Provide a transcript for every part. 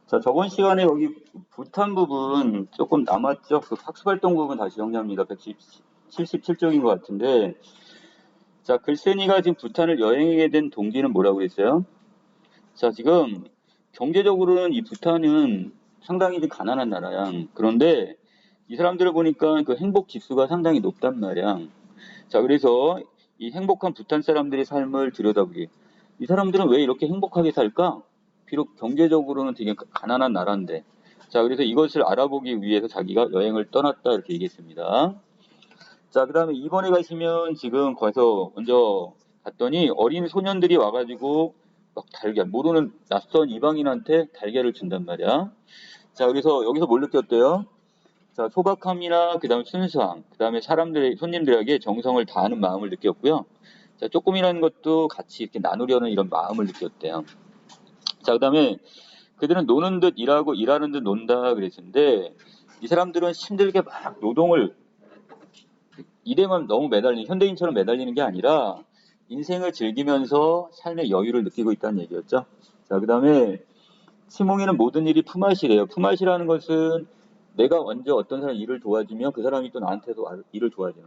자, 저번 시간에 여기 부탄 부분 조금 남았죠? 그 학습활동 부분 다시 정리합니다. 177쪽인 것 같은데. 자, 글쓴이가 지금 부탄을 여행하게 된 동기는 뭐라고 그랬어요? 자, 지금 경제적으로는 이 부탄은 상당히 좀 가난한 나라야. 그런데 이 사람들을 보니까 그 행복 지수가 상당히 높단 말이야. 자, 그래서 이 행복한 부탄 사람들의 삶을 들여다보기. 이 사람들은 왜 이렇게 행복하게 살까? 비록 경제적으로는 되게 가난한 나라인데. 자, 그래서 이것을 알아보기 위해서 자기가 여행을 떠났다 이렇게 얘기했습니다. 자, 그 다음에 이번에 가시면 지금 거기서 먼저 갔더니 어린 소년들이 와가지고 막 달걀, 모르는 낯선 이방인한테 달걀을 준단 말이야. 자, 그래서 여기서 뭘 느꼈대요? 자, 소박함이나 그 다음에 순수함, 그 다음에 손님들에게 정성을 다하는 마음을 느꼈고요. 자, 조금이라는 것도 같이 이렇게 나누려는 이런 마음을 느꼈대요. 자, 그 다음에 그들은 노는 듯 일하고 일하는 듯 논다 그랬는데 이 사람들은 힘들게 막 노동을 일에만 너무 현대인처럼 매달리는 게 아니라 인생을 즐기면서 삶의 여유를 느끼고 있다는 얘기였죠. 자, 그 다음에 시몽이는 모든 일이 품앗이래요. 품앗이라는 것은 내가 먼저 어떤 사람 일을 도와주면 그 사람이 또 나한테도 일을 도와주는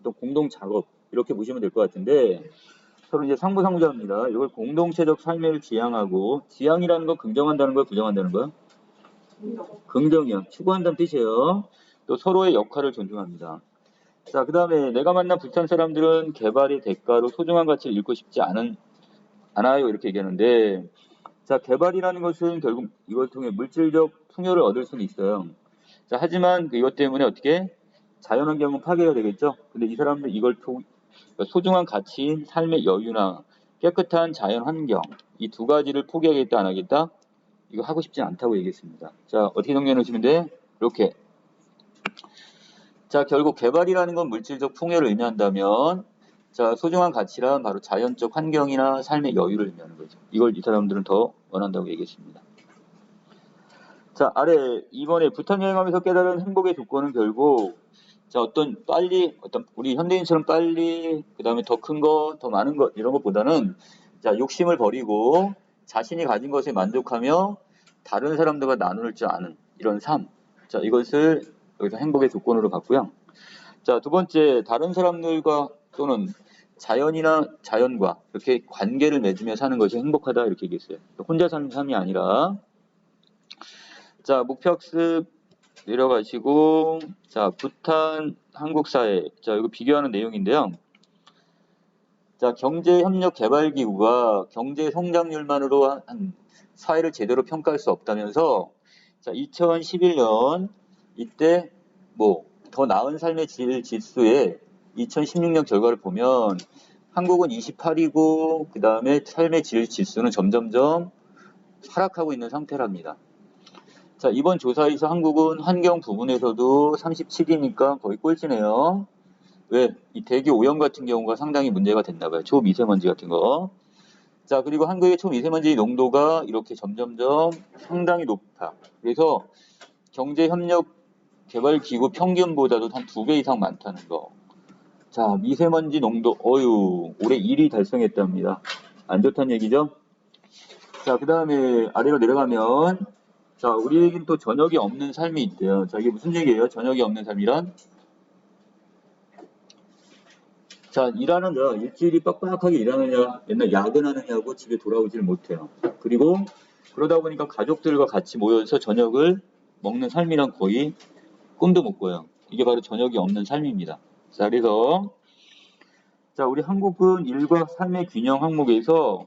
또 공동 작업 이렇게 보시면 될 것 같은데 서로 이제 상부상조합니다. 이걸 공동체적 삶을 지향하고 지향이라는 건 긍정한다는 거야, 부정한다는 거야? 긍정이요. 추구한다는 뜻이에요. 또 서로의 역할을 존중합니다. 자, 그 다음에 내가 만난 부산 사람들은 개발의 대가로 소중한 가치를 잃고 싶지 않아요. 이렇게 얘기하는데 자, 개발이라는 것은 결국 이걸 통해 물질적 풍요를 얻을 수는 있어요. 자, 하지만 이것 때문에 어떻게 자연환경은 파괴가 되겠죠. 근데 이 사람들 소중한 가치인 삶의 여유나 깨끗한 자연환경 이 두 가지를 포기하겠다 안 하겠다 이거 하고 싶지 않다고 얘기했습니다. 자, 어떻게 정리해 놓으시면 돼? 이렇게. 자, 결국 개발이라는 건 물질적 풍요를 의미한다면 자, 소중한 가치란 바로 자연적 환경이나 삶의 여유를 의미하는 거죠. 이걸 이 사람들은 더 원한다고 얘기했습니다. 자, 아래 이번에 부탄 여행하면서 깨달은 행복의 조건은 결국 자, 어떤 우리 현대인처럼 빨리 그다음에 더 큰 거, 더 많은 것 이런 것보다는 자, 욕심을 버리고 자신이 가진 것에 만족하며 다른 사람들과 나눌 줄 아는 이런 삶. 자, 이것을 여기서 행복의 조건으로 봤고요. 자, 두 번째, 다른 사람들과 또는 자연과 이렇게 관계를 맺으며 사는 것이 행복하다 이렇게 얘기했어요. 혼자 사는 삶이 아니라 자, 목표학습 내려가시고 자, 부탄 한국 사회. 자, 이거 비교하는 내용인데요. 자, 경제협력개발기구가 경제 성장률만으로 한 사회를 제대로 평가할 수 없다면서 자, 2011년 이때 뭐 더 나은 삶의 질 지수에 2016년 결과를 보면 한국은 28이고 그 다음에 삶의 질 지수는 점점점 하락하고 있는 상태랍니다. 자, 이번 조사에서 한국은 환경 부분에서도 37이니까 거의 꼴찌네요. 왜? 이 대기 오염 같은 경우가 상당히 문제가 됐나 봐요. 초미세먼지 같은 거. 자, 그리고 한국의 초미세먼지 농도가 이렇게 점점점 상당히 높다. 그래서 경제협력개발기구 평균보다도 한 2배 이상 많다는 거. 자, 미세먼지 농도, 올해 1위 달성했답니다. 안 좋다는 얘기죠? 자, 그 다음에 아래로 내려가면 자, 우리에겐 또 저녁이 없는 삶이 있대요. 자, 이게 무슨 얘기예요? 저녁이 없는 삶이란? 자, 일하느냐, 일주일이 빡빡하게 일하느냐, 맨날 야근하느냐고 집에 돌아오질 못해요. 그리고 그러다 보니까 가족들과 같이 모여서 저녁을 먹는 삶이란 거의 꿈도 못 꿔요. 이게 바로 저녁이 없는 삶입니다. 자, 그래서 자, 우리 한국은 일과 삶의 균형 항목에서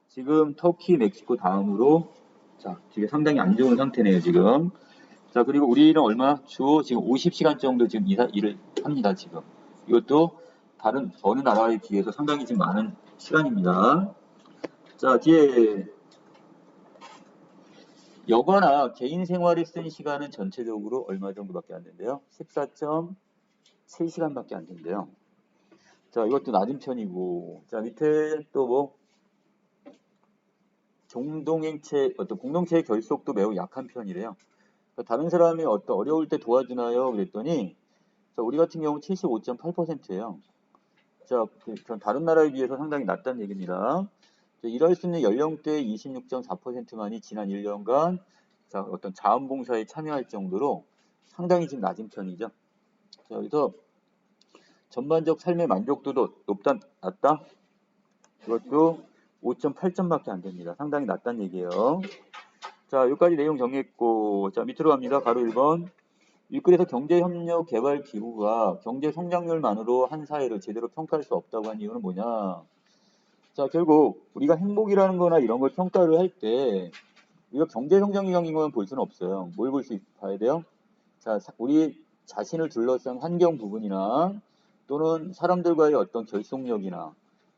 지금 터키, 멕시코 다음으로 자, 지금 상당히 안 좋은 상태네요, 지금. 자, 그리고 우리는 지금 50시간 정도 지금 일을 합니다, 지금. 이것도 다른 어느 나라에 비해서 상당히 지금 많은 시간입니다. 자, 뒤에 여가나 개인 생활에 쓴 시간은 전체적으로 얼마 정도밖에 안 된대요? 14.7시간밖에 안 된대요. 자, 이것도 낮은 편이고, 자, 밑에 또 뭐, 어떤 공동체의 결속도 매우 약한 편이래요. 그러니까 다른 사람이 어려울 때 도와주나요? 그랬더니, 자, 우리 같은 경우 75.8%예요. 자, 다른 나라에 비해서 상당히 낮다는 얘기입니다. 일할 수 있는 연령대 26.4%만이 지난 1년간 자, 어떤 자원봉사에 참여할 정도로 상당히 지금 낮은 편이죠. 자, 그래서 전반적 삶의 만족도도 높다, 낮다? 이것도 5.8점밖에 안 됩니다. 상당히 낮다는 얘기예요. 자, 여기까지 내용 정리했고, 자, 밑으로 갑니다. 바로 1번. 윗글에서 경제협력개발기구가 경제성장률만으로 한 사회를 제대로 평가할 수 없다고 한 이유는 뭐냐? 자, 결국 우리가 행복이라는 거나 이런 걸 평가를 할 때 우리가 경제성장률인 것만 볼 수는 없어요. 뭘 봐야 돼요? 자, 우리 자신을 둘러싼 환경 부분이나 또는 사람들과의 어떤 결속력이나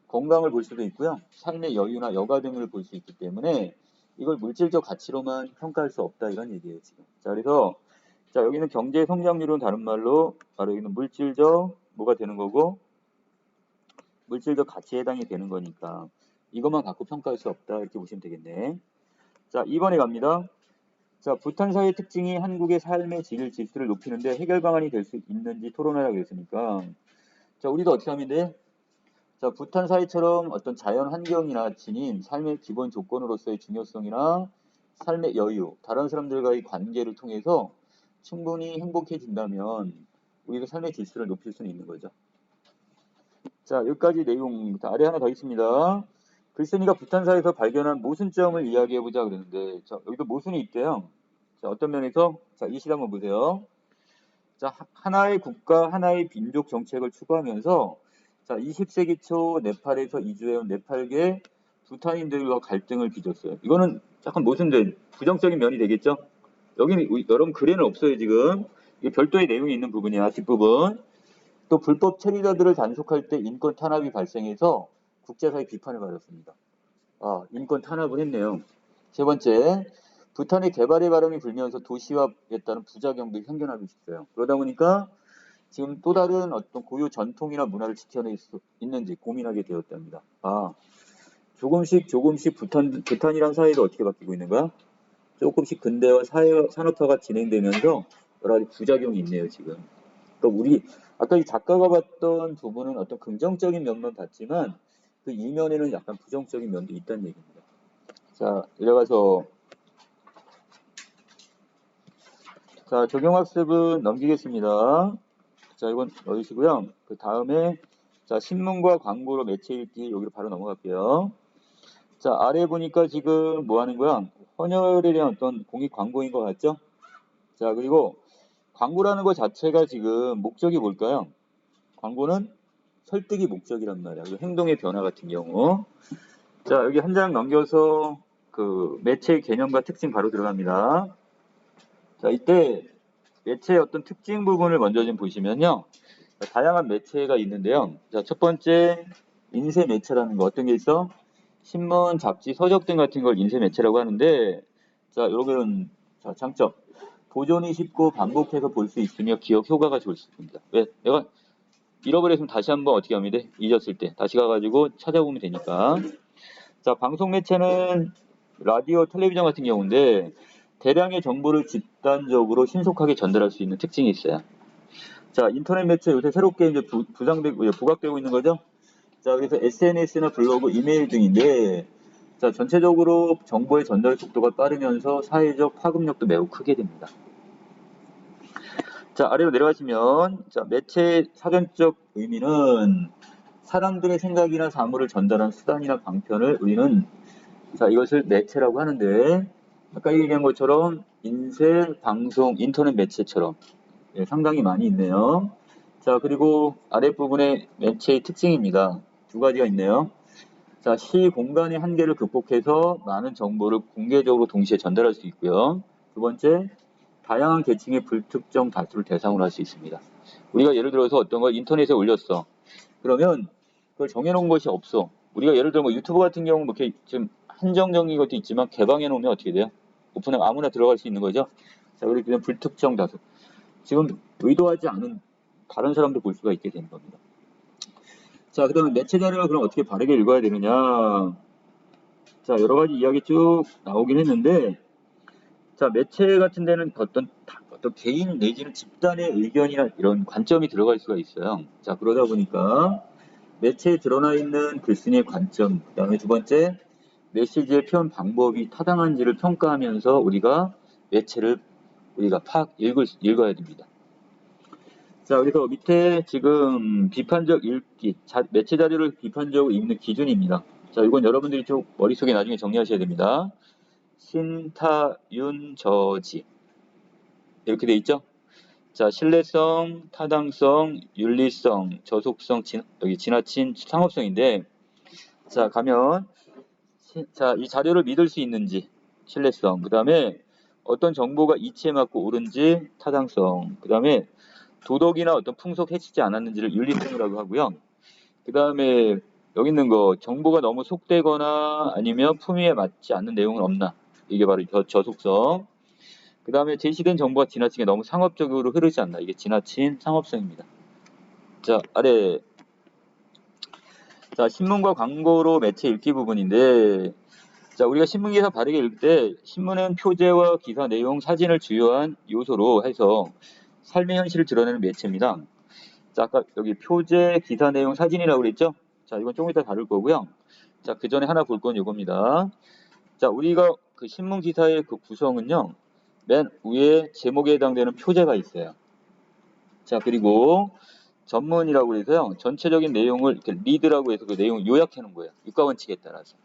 건강을 볼 수도 있고요. 삶의 여유나 여가 등을 볼 수 있기 때문에 이걸 물질적 가치로만 평가할 수 없다 이런 얘기예요, 지금. 자, 그래서 자, 여기는 경제 성장률은 다른 말로 바로 여기는 물질적 뭐가 되는 거고 물질적 가치에 해당이 되는 거니까 이것만 갖고 평가할 수 없다 이렇게 보시면 되겠네. 자, 2번에 갑니다. 자, 부탄 사회의 특징이 한국의 삶의 질서를 높이는데 해결 방안이 될 수 있는지 토론하라고 했으니까 자, 우리도 어떻게 하면 돼? 자, 부탄 사회처럼 어떤 자연 환경이나 지닌 삶의 기본 조건으로서의 중요성이나 삶의 여유, 다른 사람들과의 관계를 통해서 충분히 행복해진다면 우리가 삶의 질서를 높일 수는 있는 거죠. 자, 여기까지 내용 아래 하나 더 있습니다. 글쓴이가 부탄사에서 발견한 모순점을 이야기해보자 그랬는데 자, 여기도 모순이 있대요. 자, 어떤 면에서? 자, 이 시 한번 보세요. 자, 하나의 국가, 하나의 민족 정책을 추구하면서 자, 20세기 초 네팔에서 이주해온 네팔계 부탄인들과 갈등을 빚었어요. 이거는 약간 모순된 부정적인 면이 되겠죠? 여기는 여러분 글에는 없어요 지금. 이게 별도의 내용이 있는 부분이야 뒷부분. 또 불법 체류자들을 단속할 때 인권 탄압이 발생해서 국제사회 비판을 받았습니다. 아, 인권 탄압을 했네요. 세 번째, 부탄의 개발의 바람이 불면서 도시화에 따른 부작용도 생겨나고 있어요. 그러다 보니까 지금 또 다른 어떤 고유 전통이나 문화를 지켜낼 수 있는지 고민하게 되었답니다. 아, 조금씩 부탄이란 사회가 어떻게 바뀌고 있는 거야? 조금씩 근대화 산업화가 진행되면서 여러 가지 부작용이 있네요, 지금. 그러니까 우리 아까 이 작가가 봤던 부분은 어떤 긍정적인 면만 봤지만 그 이면에는 약간 부정적인 면도 있다는 얘기입니다. 자, 내려가서 자, 적용학습은 넘기겠습니다. 자, 이건 넣으시고요. 그 다음에 자, 신문과 광고로 매체 읽기 여기로 바로 넘어갈게요. 자, 아래 보니까 지금 뭐 하는 거야? 헌혈에 대한 어떤 공익 광고인 것 같죠? 자, 그리고 광고라는 것 자체가 지금 목적이 뭘까요? 광고는 설득이 목적이란 말이야. 행동의 변화 같은 경우. 자, 여기 한 장 넘겨서 그 매체의 개념과 특징 바로 들어갑니다. 자, 이때 매체의 어떤 특징 부분을 먼저 좀 보시면요. 다양한 매체가 있는데요. 자, 첫 번째 인쇄 매체라는 거 어떤 게 있어? 신문, 잡지, 서적 등 같은 걸 인쇄 매체라고 하는데 자, 여러분 자, 장점. 보존이 쉽고 반복해서 볼 수 있으며 기억 효과가 좋을 수 있습니다. 왜? 내가 잃어버렸으면 다시 한번 어떻게 하면 돼? 잊었을 때 다시 가가지고 찾아보면 되니까. 자, 방송 매체는 라디오, 텔레비전 같은 경우인데 대량의 정보를 집단적으로 신속하게 전달할 수 있는 특징이 있어요. 자, 인터넷 매체 요새 새롭게 이제 부각되고 있는 거죠. 자, 그래서 SNS나 블로그, 이메일 등인데 자, 전체적으로 정보의 전달 속도가 빠르면서 사회적 파급력도 매우 크게 됩니다. 자, 아래로 내려가시면 자, 매체의 사전적 의미는 사람들의 생각이나 사물을 전달한 수단이나 방편을 우리는 자, 이것을 매체라고 하는데 아까 얘기한 것처럼 인쇄, 방송, 인터넷 매체처럼 예, 상당히 많이 있네요. 자, 그리고 아랫부분에 매체의 특징입니다. 두 가지가 있네요. 자, 시 공간의 한계를 극복해서 많은 정보를 공개적으로 동시에 전달할 수 있고요. 두 번째, 다양한 계층의 불특정 다수를 대상으로 할 수 있습니다. 우리가 예를 들어서 어떤 걸 인터넷에 올렸어. 그러면 그걸 정해놓은 것이 없어. 우리가 예를 들어 뭐 유튜브 같은 경우 뭐 이렇게 좀 한정적인 것도 있지만 개방해 놓으면 어떻게 돼요? 오픈하면 아무나 들어갈 수 있는 거죠. 자, 그렇게 되면 불특정 다수. 지금 의도하지 않은 다른 사람도 볼 수가 있게 되는 겁니다. 자, 그 다음에 매체 자료가 그럼 어떻게 바르게 읽어야 되느냐. 자, 여러 가지 이야기 쭉 나오긴 했는데, 자, 매체 같은 데는 어떤 개인 내지는 집단의 의견이나 이런 관점이 들어갈 수가 있어요. 자, 그러다 보니까 매체에 드러나 있는 글쓴이의 관점, 그 다음에 두 번째, 메시지의 표현 방법이 타당한지를 평가하면서 우리가 매체를 우리가 읽어야 됩니다. 자, 그래서 밑에 지금 비판적 읽기, 매체 자료를 비판적으로 읽는 기준입니다. 자, 이건 여러분들이 좀 머릿속에 나중에 정리하셔야 됩니다. 신타윤 저지 이렇게 돼 있죠? 자, 신뢰성, 타당성, 윤리성, 저속성, 여기 지나친 상업성인데, 자, 가면, 자, 이 자료를 믿을 수 있는지, 신뢰성, 그 다음에 어떤 정보가 이치에 맞고 옳은지, 타당성, 그 다음에 도덕이나 어떤 풍속 해치지 않았는지를 윤리성이라고 하고요. 그 다음에 여기 있는 거, 정보가 너무 속되거나 아니면 품위에 맞지 않는 내용은 없나, 이게 바로 저속성. 그 다음에 제시된 정보가 지나치게 너무 상업적으로 흐르지 않나. 이게 지나친 상업성입니다. 자, 아래. 자, 신문과 광고로 매체 읽기 부분인데, 자, 우리가 신문기사 바르게 읽을 때, 신문은 표제와 기사 내용, 사진을 주요한 요소로 해서 삶의 현실을 드러내는 매체입니다. 자, 아까 여기 표제, 기사 내용, 사진이라고 그랬죠? 자, 이건 조금 이따 다룰 거고요. 자, 그 전에 하나 볼 건 이겁니다. 자, 우리가 그 신문 기사의 그 구성은요, 맨 위에 제목에 해당되는 표제가 있어요. 자, 그리고 전문이라고 해서요, 전체적인 내용을 이렇게 리드라고 해서 그 내용을 요약해 놓은 거예요. 육가원칙에 따라서.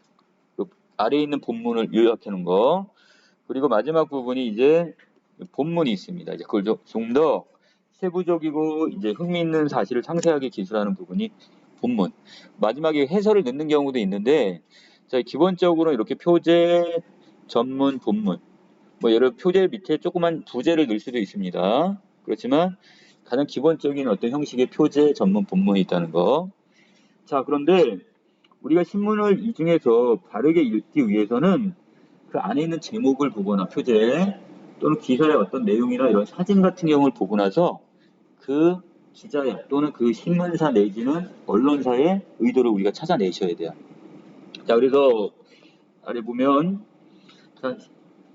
그 아래에 있는 본문을 요약해 놓은 거. 그리고 마지막 부분이 이제 본문이 있습니다. 이제 그걸 좀 더 세부적이고 이제 흥미있는 사실을 상세하게 기술하는 부분이 본문. 마지막에 해설을 넣는 경우도 있는데, 자, 기본적으로 이렇게 표제, 전문, 본문. 뭐 예를 표제 밑에 조그만 부제를 넣을 수도 있습니다. 그렇지만 가장 기본적인 어떤 형식의 표제, 전문, 본문이 있다는 거. 자, 그런데 우리가 신문을 이 중에서 바르게 읽기 위해서는 그 안에 있는 제목을 보거나 표제 또는 기사의 어떤 내용이나 이런 사진 같은 경우를 보고 나서 그 기자의 또는 그 신문사 내지는 언론사의 의도를 우리가 찾아내셔야 돼요. 자, 그래서 아래 보면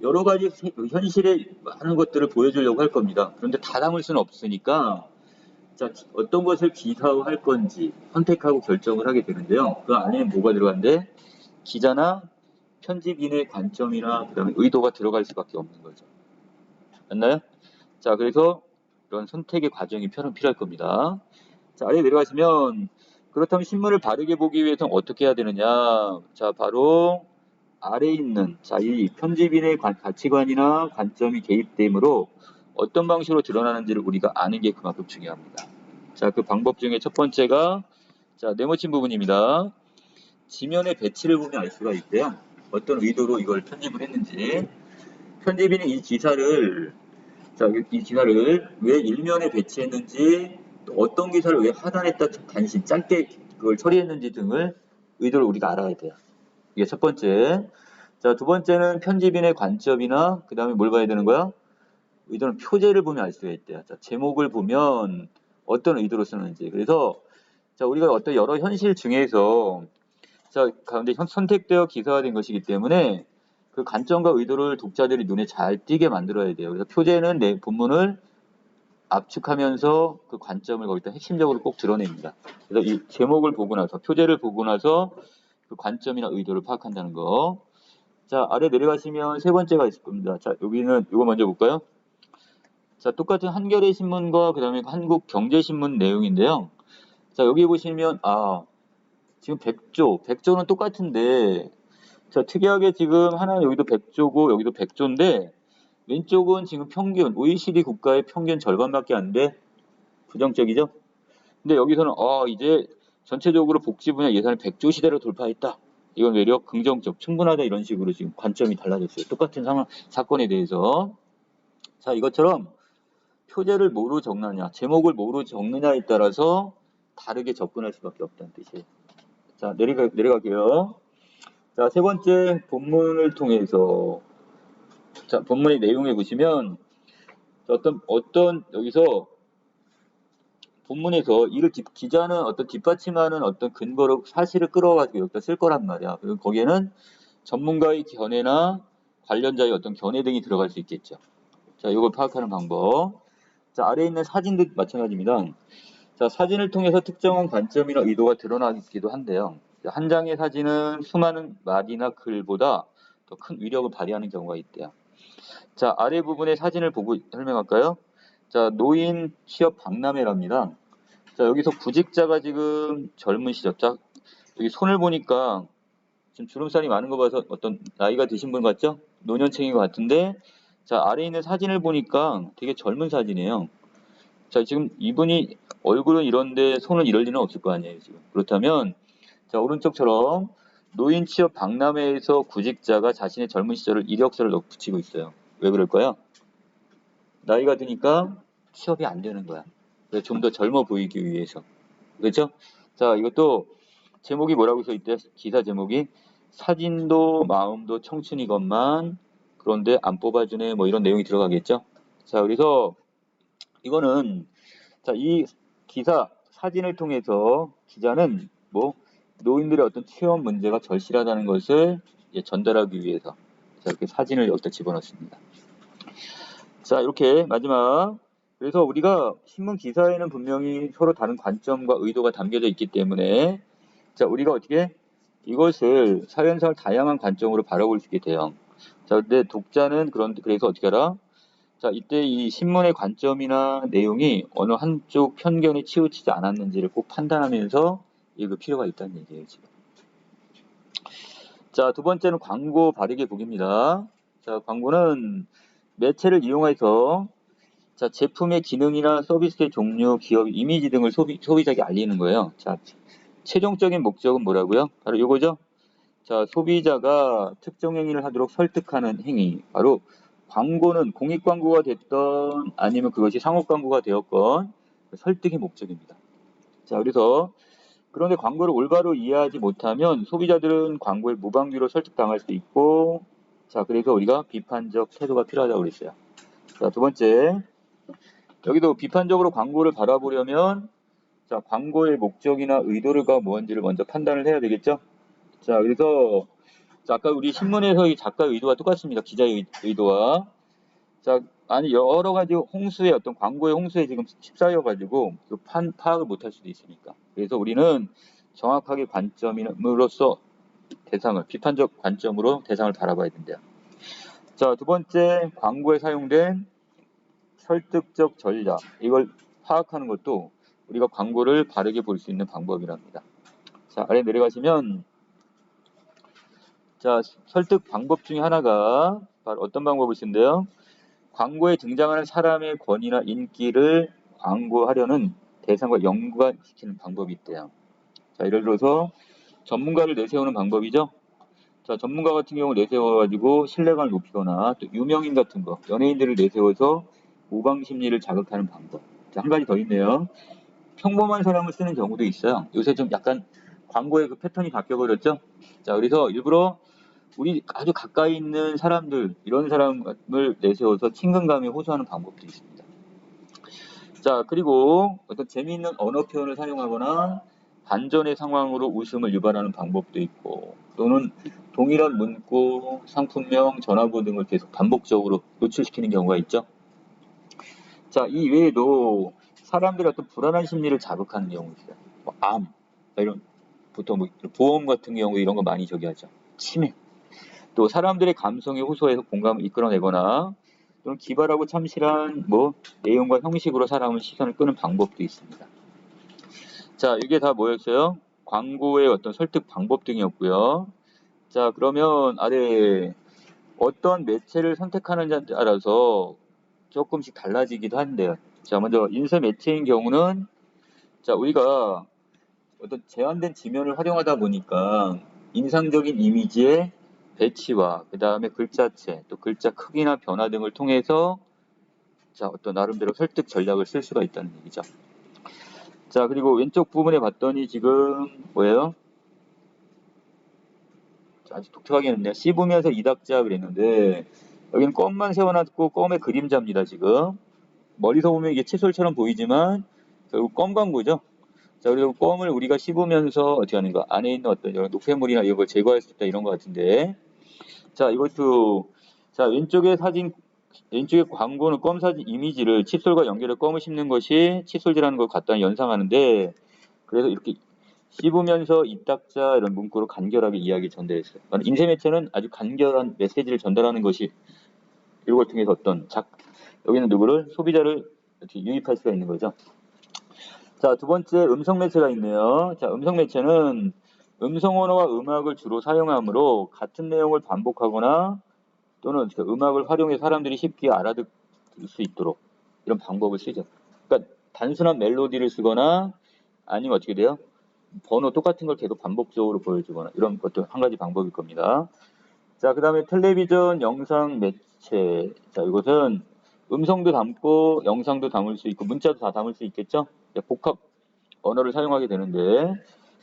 여러 가지 현실의 많은 것들을 보여주려고 할 겁니다. 그런데 다 담을 수는 없으니까 자, 어떤 것을 기사화할 건지 선택하고 결정을 하게 되는데요. 그 안에 뭐가 들어간데 기자나 편집인의 관점이나 그다음에 의도가 들어갈 수밖에 없는 거죠. 맞나요? 자, 그래서 이런 선택의 과정이 필요할 겁니다. 자, 아래 내려가시면 그렇다면 신문을 바르게 보기 위해서는 어떻게 해야 되느냐? 자, 바로 아래에 있는 자, 이 편집인의 가치관이나 관점이 개입되므로 어떤 방식으로 드러나는지를 우리가 아는 게 그만큼 중요합니다. 자, 그 방법 중에 첫 번째가 자, 네모친 부분입니다. 지면의 배치를 보면 알 수가 있대요. 어떤 의도로 이걸 편집을 했는지. 편집인이 이 기사를 자, 이 기사를 왜 일면에 배치했는지, 또 어떤 기사를 왜 하단에다 단신 짧게 그걸 처리했는지 등을 의도를 우리가 알아야 돼요. 이게 첫 번째. 자, 두 번째는 편집인의 관점이나 그 다음에 뭘 봐야 되는 거야? 의도는 표제를 보면 알 수가 있대요. 자, 제목을 보면 어떤 의도로 쓰는지. 그래서 자, 우리가 어떤 여러 현실 중에서 자, 가운데 선택되어 기사화된 것이기 때문에 그 관점과 의도를 독자들이 눈에 잘 띄게 만들어야 돼요. 그래서 표제는 내 본문을 압축하면서 그 관점을 거기다 핵심적으로 꼭 드러냅니다. 그래서 이 제목을 보고 나서 표제를 보고 나서 그 관점이나 의도를 파악한다는 거. 자, 아래 내려가시면 세 번째가 있을 겁니다. 자, 여기는 이거 먼저 볼까요? 자, 똑같은 한겨레 신문과 그 다음에 한국경제신문 내용인데요. 자, 여기 보시면 지금 100조는 똑같은데 자, 특이하게 지금 하나는 여기도 100조고 여기도 100조인데 왼쪽은 지금 평균 OECD 국가의 평균 절반밖에 안 돼. 부정적이죠? 근데 여기서는 이제 전체적으로 복지 분야 예산을 100조 시대로 돌파했다. 이건 외려 긍정적, 충분하다 이런 식으로 지금 관점이 달라졌어요. 똑같은 사건에 대해서. 자, 이것처럼 표제를 뭐로 적느냐, 제목을 뭐로 적느냐에 따라서 다르게 접근할 수밖에 없다는 뜻이에요. 자, 내려갈게요. 자, 세 번째 본문을 통해서 자, 본문의 내용에 보시면 어떤 여기서 본문에서 이를 기자는 어떤 뒷받침하는 어떤 근거로 사실을 끌어가지고 여기다 쓸 거란 말이야. 그리고 거기에는 전문가의 견해나 관련자의 어떤 견해 등이 들어갈 수 있겠죠. 자, 이걸 파악하는 방법. 자, 아래에 있는 사진도 마찬가지입니다. 자, 사진을 통해서 특정한 관점이나 의도가 드러나기도 한데요. 한 장의 사진은 수많은 말이나 글보다 더 큰 위력을 발휘하는 경우가 있대요. 자, 아래 부분의 사진을 보고 설명할까요? 자, 노인 취업 박람회랍니다. 자, 여기서 구직자가 지금 젊으시죠? 자, 여기 손을 보니까 지금 주름살이 많은 거 봐서 어떤 나이가 드신 분 같죠? 노년층인 것 같은데, 자, 아래에 있는 사진을 보니까 되게 젊은 사진이에요. 자, 지금 이분이 얼굴은 이런데 손은 이럴 리는 없을 거 아니에요, 지금. 그렇다면, 자, 오른쪽처럼 노인 취업 박람회에서 구직자가 자신의 젊은 시절을 이력서를 붙이고 있어요. 왜 그럴까요? 나이가 드니까 취업이 안 되는 거야. 좀 더 젊어 보이기 위해서. 그렇죠? 자, 이것도 제목이 뭐라고 써 있대? 기사 제목이 사진도 마음도 청춘이건만 그런데 안 뽑아주네 뭐 이런 내용이 들어가겠죠? 자, 그래서 이거는 자, 이 기사 사진을 통해서 기자는 뭐 노인들의 어떤 취업 문제가 절실하다는 것을 전달하기 위해서 자, 이렇게 사진을 여기다 집어넣습니다. 자, 이렇게 마지막. 그래서 우리가 신문 기사에는 분명히 서로 다른 관점과 의도가 담겨져 있기 때문에 자, 우리가 어떻게 이것을 사회현상을 다양한 관점으로 바라볼 수 있게 돼요. 자, 근데 독자는 그래서 어떻게 하라? 자, 이때 이 신문의 관점이나 내용이 어느 한쪽 편견에 치우치지 않았는지를 꼭 판단하면서 읽을 필요가 있다는 얘기예요, 지금. 자, 두 번째는 광고 바르게 보기입니다. 자, 광고는 매체를 이용해서 자, 제품의 기능이나 서비스의 종류, 기업 이미지 등을 소비자에게 알리는 거예요. 자, 최종적인 목적은 뭐라고요? 바로 이거죠. 자, 소비자가 특정 행위를 하도록 설득하는 행위. 바로 광고는 공익 광고가 됐던 아니면 그것이 상업 광고가 되었건 설득이 목적입니다. 자, 그래서 그런데 광고를 올바로 이해하지 못하면 소비자들은 광고에 무방비로 설득당할 수 있고 자, 그래서 우리가 비판적 태도가 필요하다고 그랬어요. 자, 두 번째. 여기도 비판적으로 광고를 바라보려면 자, 광고의 목적이나 의도가 뭔지를 먼저 판단을 해야 되겠죠? 자, 그래서 자, 아까 우리 신문에서 이 작가의 의도와 똑같습니다. 기자의 의도와. 자, 아니 여러 가지 홍수의 어떤 광고의 홍수에 지금 휩싸여 가지고 파악을 못할 수도 있으니까. 그래서 우리는 정확하게 관점으로서 비판적 관점으로 대상을 바라봐야 된대요. 자, 두 번째 광고에 사용된 설득적 전략. 이걸 파악하는 것도 우리가 광고를 바르게 볼 수 있는 방법이랍니다. 자, 아래 내려가시면 자, 설득 방법 중에 하나가 바로 어떤 방법을 쓴대요? 광고에 등장하는 사람의 권위나 인기를 광고하려는 대상과 연관시키는 방법이 있대요. 자, 예를 들어서 전문가를 내세우는 방법이죠. 자, 전문가 같은 경우 내세워가지고 신뢰감을 높이거나 또 유명인 같은 거, 연예인들을 내세워서 모방 심리를 자극하는 방법. 자, 한 가지 더 있네요. 평범한 사람을 쓰는 경우도 있어요. 요새 좀 약간 광고의 그 패턴이 바뀌어버렸죠. 자, 그래서 일부러 우리 아주 가까이 있는 사람들, 이런 사람을 내세워서 친근감에 호소하는 방법도 있습니다. 자, 그리고 어떤 재미있는 언어 표현을 사용하거나 반전의 상황으로 웃음을 유발하는 방법도 있고, 또는 동일한 문구, 상품명, 전화번호 등을 계속 반복적으로 노출시키는 경우가 있죠. 자, 이 외에도 사람들의 어떤 불안한 심리를 자극하는 경우 있어요. 뭐 암, 이런, 보통 뭐 보험 같은 경우 이런 거 많이 저기 하죠. 치매. 또 사람들의 감성에 호소해서 공감을 이끌어내거나 또는 기발하고 참신한 뭐 내용과 형식으로 사람의 시선을 끄는 방법도 있습니다. 자, 이게 다 뭐였어요? 광고의 어떤 설득 방법 등이었고요. 자, 그러면 아래 어떤 매체를 선택하느냐에 따라서 조금씩 달라지기도 한데요. 자, 먼저 인쇄 매체인 경우는 자, 우리가 어떤 제한된 지면을 활용하다 보니까 인상적인 이미지의 배치와 그 다음에 글자체, 또 글자 크기나 변화 등을 통해서 자, 어떤 나름대로 설득 전략을 쓸 수가 있다는 얘기죠. 자, 그리고 왼쪽 부분에 봤더니 지금 뭐예요? 아주 독특하게 했네요. 씹으면서 이닥자 그랬는데 여기는 껌만 세워놨고 껌의 그림자입니다. 지금 멀리서 보면 이게 칫솔처럼 보이지만 결국 껌 광고죠. 자, 그리고 껌을 우리가 씹으면서 어떻게 하는가? 안에 있는 어떤 이런 노폐물이나 이런 걸 제거할 수 있다 이런 것 같은데. 자, 이것도 자, 왼쪽에 광고는 껌 사진 이미지를 칫솔과 연결해 껌을 씹는 것이 칫솔질하는 걸 갖다 연상하는데 그래서 이렇게 씹으면서 이딱자 이런 문구로 간결하게 이야기 전달했어요. 인쇄 매체는 아주 간결한 메시지를 전달하는 것이 이런 걸 통해서 여기는 누구를? 소비자를 이렇게 유입할 수가 있는 거죠. 자, 두 번째 음성 매체가 있네요. 자, 음성 매체는 음성 언어와 음악을 주로 사용하므로 같은 내용을 반복하거나 또는 그 음악을 활용해 사람들이 쉽게 알아들을 수 있도록 이런 방법을 쓰죠. 그러니까 단순한 멜로디를 쓰거나 아니면 어떻게 돼요? 번호 똑같은 걸 계속 반복적으로 보여주거나 이런 것도 한 가지 방법일 겁니다. 자, 그 다음에 텔레비전 영상 매체. 자, 이것은 음성도 담고 영상도 담을 수 있고 문자도 다 담을 수 있겠죠? 복합 언어를 사용하게 되는데,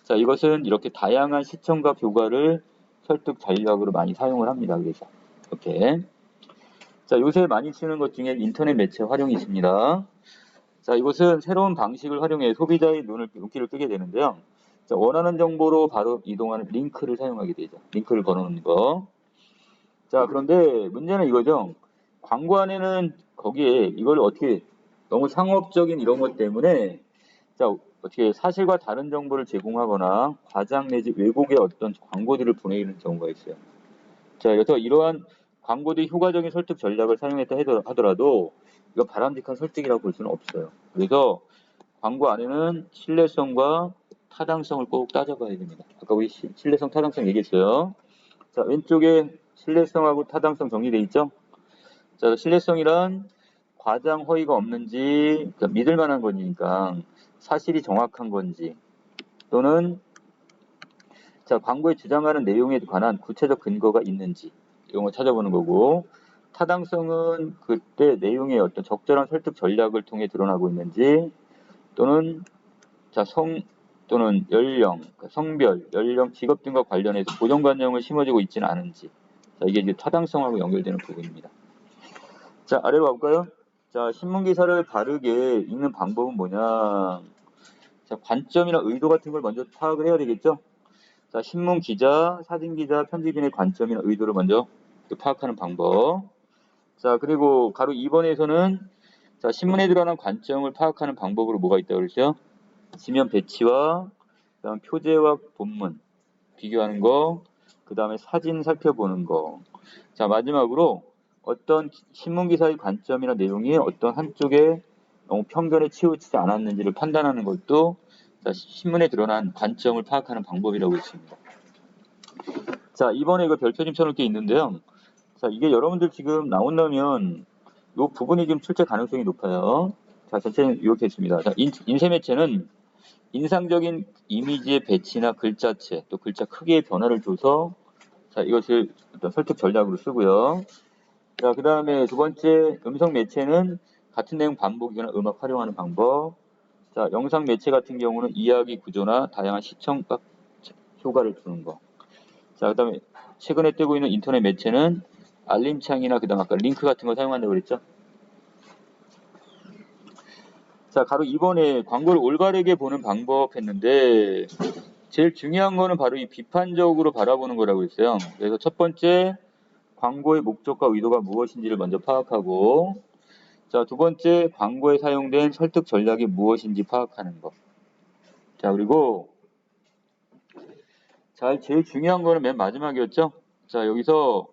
자, 이것은 이렇게 다양한 시청과 교과를 설득 전략으로 많이 사용을 합니다. 그래서 이렇게. 자, 요새 많이 쓰는 것 중에 인터넷 매체 활용이 있습니다. 자, 이것은 새로운 방식을 활용해 소비자의 눈길을 끄게 되는데요. 자, 원하는 정보로 바로 이동하는 링크를 사용하게 되죠. 링크를 걸어놓는 거. 자, 그런데 문제는 이거죠. 광고 안에는 거기에 이걸 어떻게 너무 상업적인 이런 것 때문에 자, 어떻게 사실과 다른 정보를 제공하거나 과장 내지 왜곡의 어떤 광고들을 보내는 경우가 있어요. 자, 그래서 이러한 광고들이 효과적인 설득 전략을 사용했다 하더라도 이거 바람직한 설득이라고 볼 수는 없어요. 그래서 광고 안에는 신뢰성과 타당성을 꼭 따져봐야 됩니다. 아까 우리 신뢰성, 타당성 얘기했어요. 자, 왼쪽에 신뢰성하고 타당성 정리되어 있죠? 자, 신뢰성이란 과장 허위가 없는지, 그러니까 믿을 만한 거니까 사실이 정확한 건지, 또는 자, 광고에 주장하는 내용에 관한 구체적 근거가 있는지 이런 걸 찾아보는 거고, 타당성은 그때 내용의 어떤 적절한 설득 전략을 통해 드러나고 있는지, 또는 자, 또는 연령, 성별, 연령, 직업 등과 관련해서 고정관념을 심어지고 있지는 않은지. 자, 이게 이제 타당성하고 연결되는 부분입니다. 자, 아래로 가볼까요? 자, 신문 기사를 바르게 읽는 방법은 뭐냐? 자, 관점이나 의도 같은 걸 먼저 파악을 해야 되겠죠? 자, 신문 기자, 사진 기자, 편집인의 관점이나 의도를 먼저 파악하는 방법. 자, 그리고 가로 2번에서는 자, 신문에 드러난 관점을 파악하는 방법으로 뭐가 있다고 그랬죠? 지면 배치와 그다음 표제와 본문 비교하는 거, 그 다음에 사진 살펴보는 거. 자, 마지막으로 어떤 신문 기사의 관점이나 내용이 어떤 한쪽에 너무 편견에 치우치지 않았는지를 판단하는 것도 자, 신문에 드러난 관점을 파악하는 방법이라고 했습니다. 자, 이번에 이거 별표 좀 쳐놓을 게 있는데요. 자, 이게 여러분들 지금 나온다면 이 부분이 좀 출제 가능성이 높아요. 자, 전체는 이렇게 있습니다. 자, 인쇄 매체는 인상적인 이미지의 배치나 글자체, 또 글자 크기의 변화를 줘서 자, 이것을 어떤 설득 전략으로 쓰고요. 자, 그 다음에 두 번째 음성 매체는 같은 내용 반복이거나 음악 활용하는 방법. 자, 영상 매체 같은 경우는 이야기 구조나 다양한 시청각 효과를 주는 거. 자, 그 다음에 최근에 뜨고 있는 인터넷 매체는 알림창이나 그 다음 아까 링크 같은 걸 사용한다고 그랬죠? 자, 가로 2번에 광고를 올바르게 보는 방법 했는데 제일 중요한 거는 바로 이 비판적으로 바라보는 거라고 했어요. 그래서 첫 번째 광고의 목적과 의도가 무엇인지를 먼저 파악하고 자, 두 번째 광고에 사용된 설득 전략이 무엇인지 파악하는 것. 자, 그리고 자, 제일 중요한 거는 맨 마지막이었죠? 자, 여기서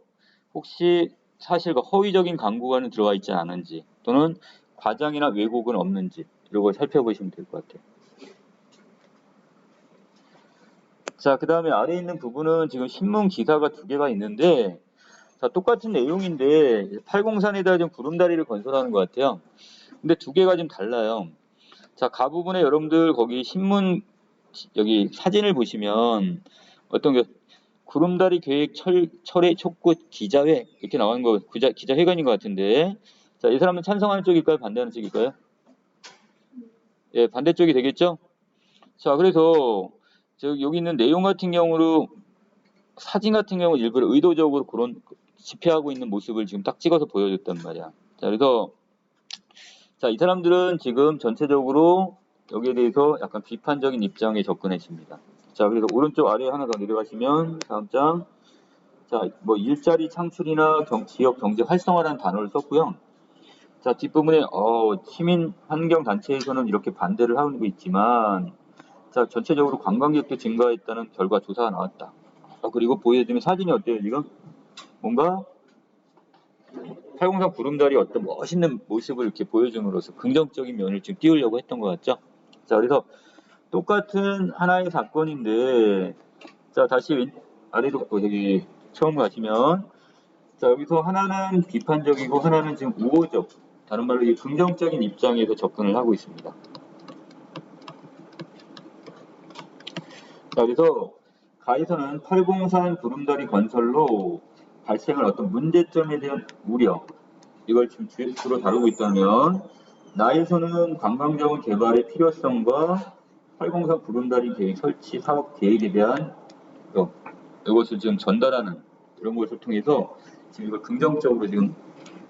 혹시 사실과 허위적인 광고가 들어가 있지 않은지 또는 과장이나 왜곡은 없는지 이런 걸 살펴보시면 될 것 같아요. 자, 그 다음에 아래 있는 부분은 지금 신문 기사가 두 개가 있는데 자, 똑같은 내용인데 803에다 좀 구름다리를 건설하는 것 같아요. 근데 두 개가 좀 달라요. 자, 가 부분에 여러분들 거기 신문 여기 사진을 보시면 어떤 게 구름다리 계획 철회 촉구 기자회 이렇게 나오는 거 기자회견인 것 같은데 자, 이 사람은 찬성하는 쪽일까요? 반대하는 쪽일까요? 예, 반대쪽이 되겠죠? 자, 그래서 여기 있는 내용 같은 경우로 사진 같은 경우 일부러 의도적으로 그런 집회하고 있는 모습을 지금 딱 찍어서 보여줬단 말이야. 자, 그래서 자, 이 사람들은 지금 전체적으로 여기에 대해서 약간 비판적인 입장에 접근했습니다. 자, 그래서 오른쪽 아래 하나 더 내려가시면 다음 장. 자, 뭐 일자리 창출이나 지역 경제 활성화라는 단어를 썼고요. 자, 뒷부분에 시민 환경 단체에서는 이렇게 반대를 하고 있지만 자, 전체적으로 관광객도 증가했다는 결과 조사가 나왔다. 그리고 보여드리면 사진이 어때요, 지금? 뭔가 803 구름다리 어떤 멋있는 모습을 이렇게 보여줌으로써 긍정적인 면을 지금 띄우려고 했던 것 같죠. 자, 그래서 똑같은 하나의 사건인데, 자, 다시 아래로 여기 처음 가시면, 자, 여기서 하나는 비판적이고 하나는 지금 우호적, 다른 말로 이 긍정적인 입장에서 접근을 하고 있습니다. 자, 그래서 가에서는 803 구름다리 건설로 발생할 어떤 문제점에 대한 우려, 이걸 지금 주로 다루고 있다면, 나에서는 관광자원 개발의 필요성과 803 구름다리 계획 설치 사업 계획에 대한 이것을 지금 전달하는 이런 것을 통해서 지금 이걸 긍정적으로 지금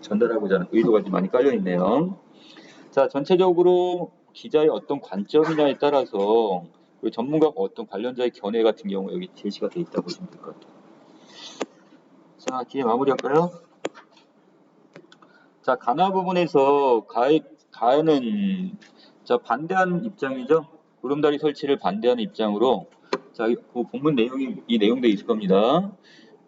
전달하고자 하는 의도가 좀 많이 깔려 있네요. 자, 전체적으로 기자의 어떤 관점이냐에 따라서 전문가가 어떤 관련자의 견해 같은 경우 여기 제시가 되어 있다고 보시면 될 것 같아요. 자, 뒤에 마무리할까요? 자, 가나 부분에서 가에는 자, 반대하는 입장이죠. 구름다리 설치를 반대하는 입장으로 자, 그 본문 내용이 이 내용도 있을 겁니다.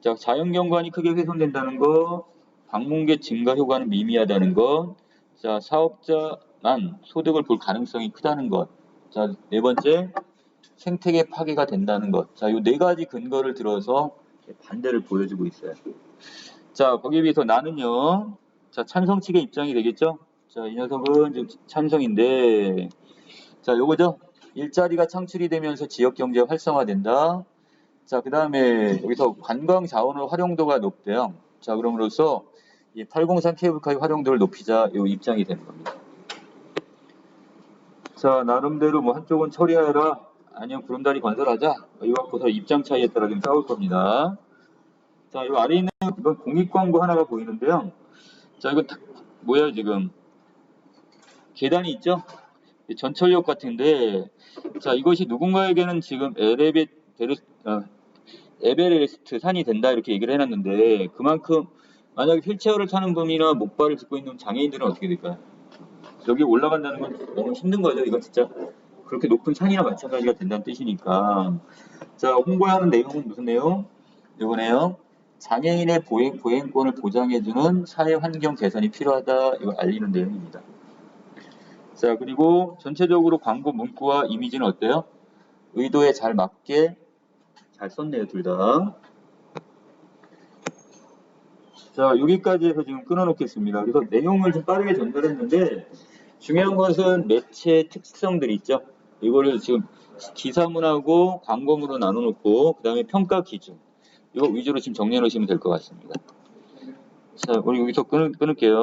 자, 자연경관이 크게 훼손된다는 거, 방문객 증가 효과는 미미하다는 것, 자, 사업자만 소득을 볼 가능성이 크다는 것, 자, 네 번째, 생태계 파괴가 된다는 것. 자, 이 네 가지 근거를 들어서 반대를 보여주고 있어요. 자, 거기에 비해서 나는요, 자, 찬성 측의 입장이 되겠죠? 자, 이 녀석은 지금 찬성인데, 자, 요거죠? 일자리가 창출이 되면서 지역 경제가 활성화된다. 자, 그 다음에 여기서 관광 자원의 활용도가 높대요. 자, 그럼으로써 이 803 케이블카의 활용도를 높이자 요 입장이 되는 겁니다. 자, 나름대로 뭐 한쪽은 처리하라, 아니면 구름다리 건설하자. 이거 갖고서 입장 차이에 따라 좀 싸울 겁니다. 자, 이 아래 있는 이건 공익 광고 하나가 보이는데요. 자, 이거 뭐야 지금 계단이 있죠? 전철역 같은데, 자, 이것이 누군가에게는 지금 에베레스트 산이 된다 이렇게 얘기를 해놨는데, 그만큼 만약에 휠체어를 타는 분이나 목발을 짚고 있는 장애인들은 어떻게 될까요? 여기 올라간다는 건 너무 힘든 거죠. 이거 진짜 그렇게 높은 산이나 마찬가지가 된다는 뜻이니까. 자, 홍보하는 내용은 무슨 내용? 이거네요. 장애인의 보행권을 보장해주는 사회 환경 개선이 필요하다. 이걸 알리는 내용입니다. 자, 그리고 전체적으로 광고 문구와 이미지는 어때요? 의도에 잘 맞게 잘 썼네요, 둘 다. 자, 여기까지 해서 지금 끊어놓겠습니다. 그래서 내용을 좀 빠르게 전달했는데, 중요한 것은 매체 특성들이 있죠. 이거를 지금 기사문하고 광고문으로 나눠놓고, 그 다음에 평가 기준. 이거 위주로 지금 정리해 놓으시면 될 것 같습니다. 자, 우리 여기서 끊을게요.